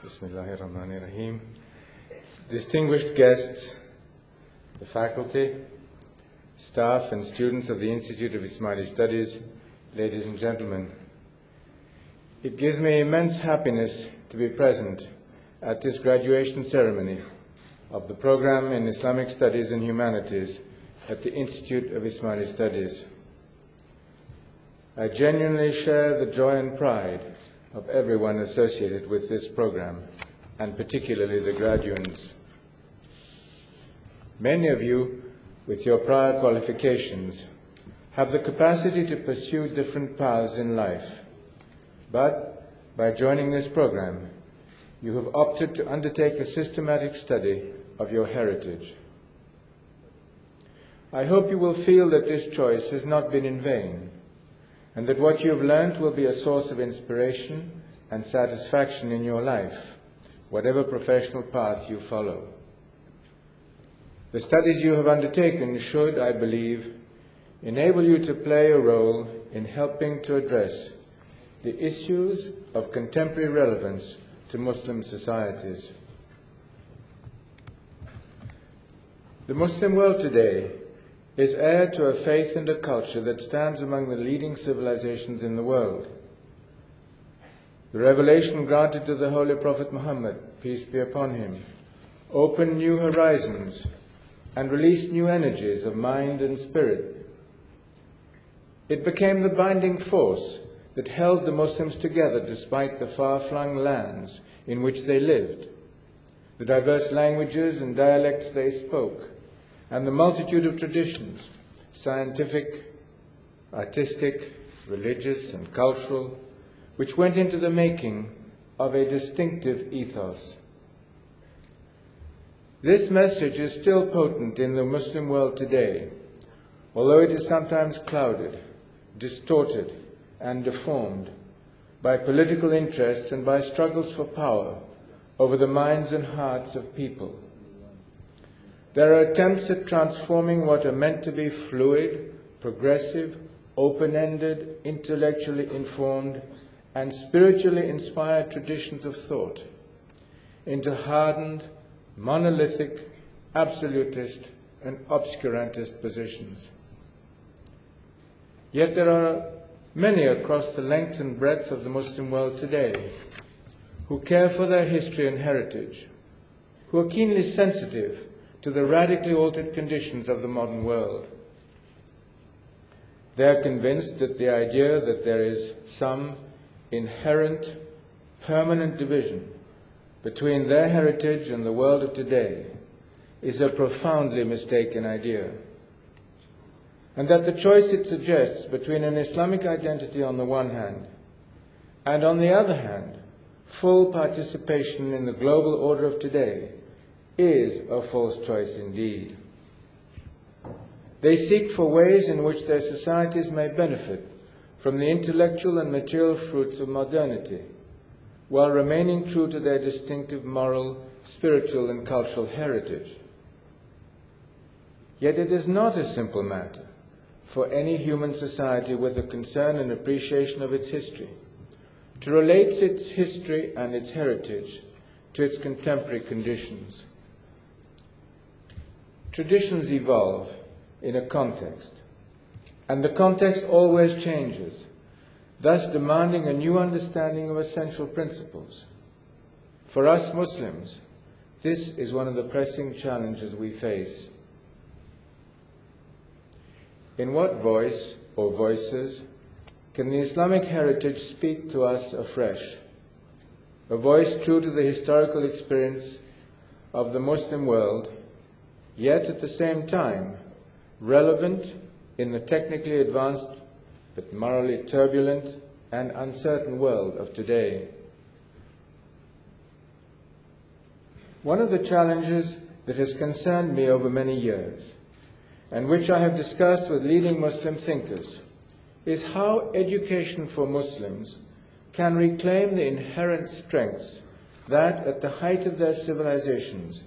Bismillahirrahmanirrahim. Distinguished guests, the faculty, staff and students of the Institute of Ismaili Studies, ladies and gentlemen, it gives me immense happiness to be present at this graduation ceremony of the program in Islamic Studies and Humanities at the Institute of Ismaili Studies. I genuinely share the joy and pride of everyone associated with this program, and particularly the graduands. Many of you, with your prior qualifications, have the capacity to pursue different paths in life. But by joining this program, you have opted to undertake a systematic study of your heritage. I hope you will feel that this choice has not been in vain, and that what you have learned will be a source of inspiration and satisfaction in your life, whatever professional path you follow. The studies you have undertaken should, I believe, enable you to play a role in helping to address the issues of contemporary relevance to Muslim societies. The Muslim world today is heir to a faith and a culture that stands among the leading civilizations in the world. The revelation granted to the Holy Prophet Muhammad, peace be upon him, opened new horizons and released new energies of mind and spirit. It became the binding force that held the Muslims together despite the far-flung lands in which they lived, the diverse languages and dialects they spoke, and the multitude of traditions, scientific, artistic, religious, and cultural, which went into the making of a distinctive ethos. This message is still potent in the Muslim world today, although it is sometimes clouded, distorted, and deformed by political interests and by struggles for power over the minds and hearts of people. There are attempts at transforming what are meant to be fluid, progressive, open-ended, intellectually informed, and spiritually inspired traditions of thought into hardened, monolithic, absolutist, and obscurantist positions. Yet there are many across the length and breadth of the Muslim world today who care for their history and heritage, who are keenly sensitive to the radically altered conditions of the modern world. They are convinced that the idea that there is some inherent, permanent division between their heritage and the world of today is a profoundly mistaken idea, and that the choice it suggests between an Islamic identity on the one hand and on the other hand full participation in the global order of today is a false choice indeed. They seek for ways in which their societies may benefit from the intellectual and material fruits of modernity, while remaining true to their distinctive moral, spiritual, and cultural heritage. Yet it is not a simple matter for any human society with a concern and appreciation of its history to relate its history and its heritage to its contemporary conditions. Traditions evolve in a context, and the context always changes, thus demanding a new understanding of essential principles. For us Muslims, this is one of the pressing challenges we face. In what voice or voices can the Islamic heritage speak to us afresh? A voice true to the historical experience of the Muslim world, yet at the same time relevant in the technically advanced but morally turbulent and uncertain world of today. One of the challenges that has concerned me over many years, and which I have discussed with leading Muslim thinkers, is how education for Muslims can reclaim the inherent strengths that, at the height of their civilizations,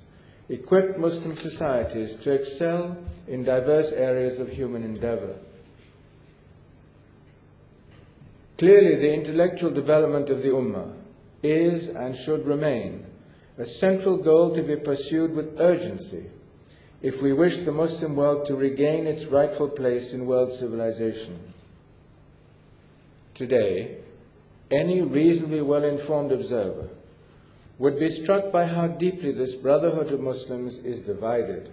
equipped Muslim societies to excel in diverse areas of human endeavor. Clearly, the intellectual development of the Ummah is and should remain a central goal to be pursued with urgency if we wish the Muslim world to regain its rightful place in world civilization. Today, any reasonably well-informed observer would be struck by how deeply this brotherhood of Muslims is divided.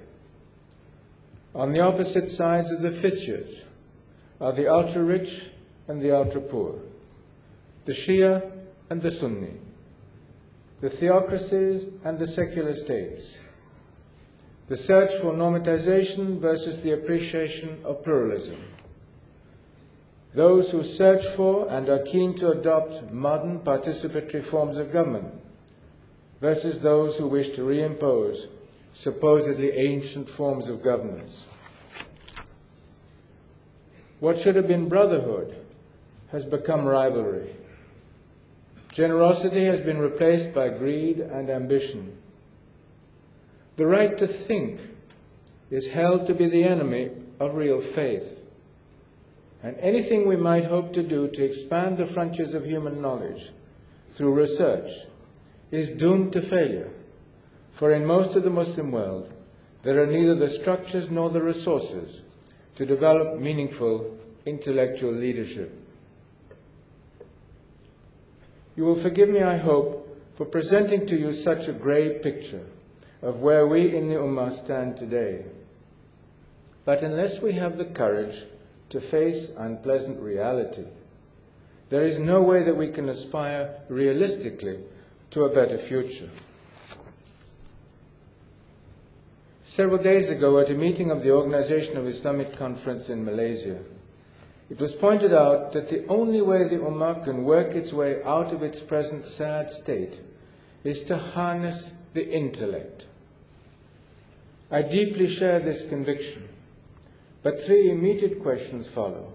On the opposite sides of the fissures are the ultra-rich and the ultra-poor, the Shia and the Sunni, the theocracies and the secular states, the search for normatization versus the appreciation of pluralism, those who search for and are keen to adopt modern participatory forms of government versus those who wish to reimpose supposedly ancient forms of governance. What should have been brotherhood has become rivalry. Generosity has been replaced by greed and ambition. The right to think is held to be the enemy of real faith. And anything we might hope to do to expand the frontiers of human knowledge through research is doomed to failure, for in most of the Muslim world, there are neither the structures nor the resources to develop meaningful intellectual leadership. You will forgive me, I hope, for presenting to you such a grey picture of where we in the Ummah stand today. But unless we have the courage to face unpleasant reality, there is no way that we can aspire realistically to a better future. Several days ago, at a meeting of the Organization of Islamic Conference in Malaysia, it was pointed out that the only way the Ummah can work its way out of its present sad state is to harness the intellect. I deeply share this conviction, but three immediate questions follow.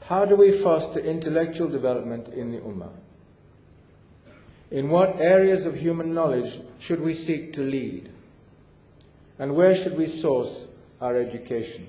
How do we foster intellectual development in the Ummah? In what areas of human knowledge should we seek to lead? And where should we source our education?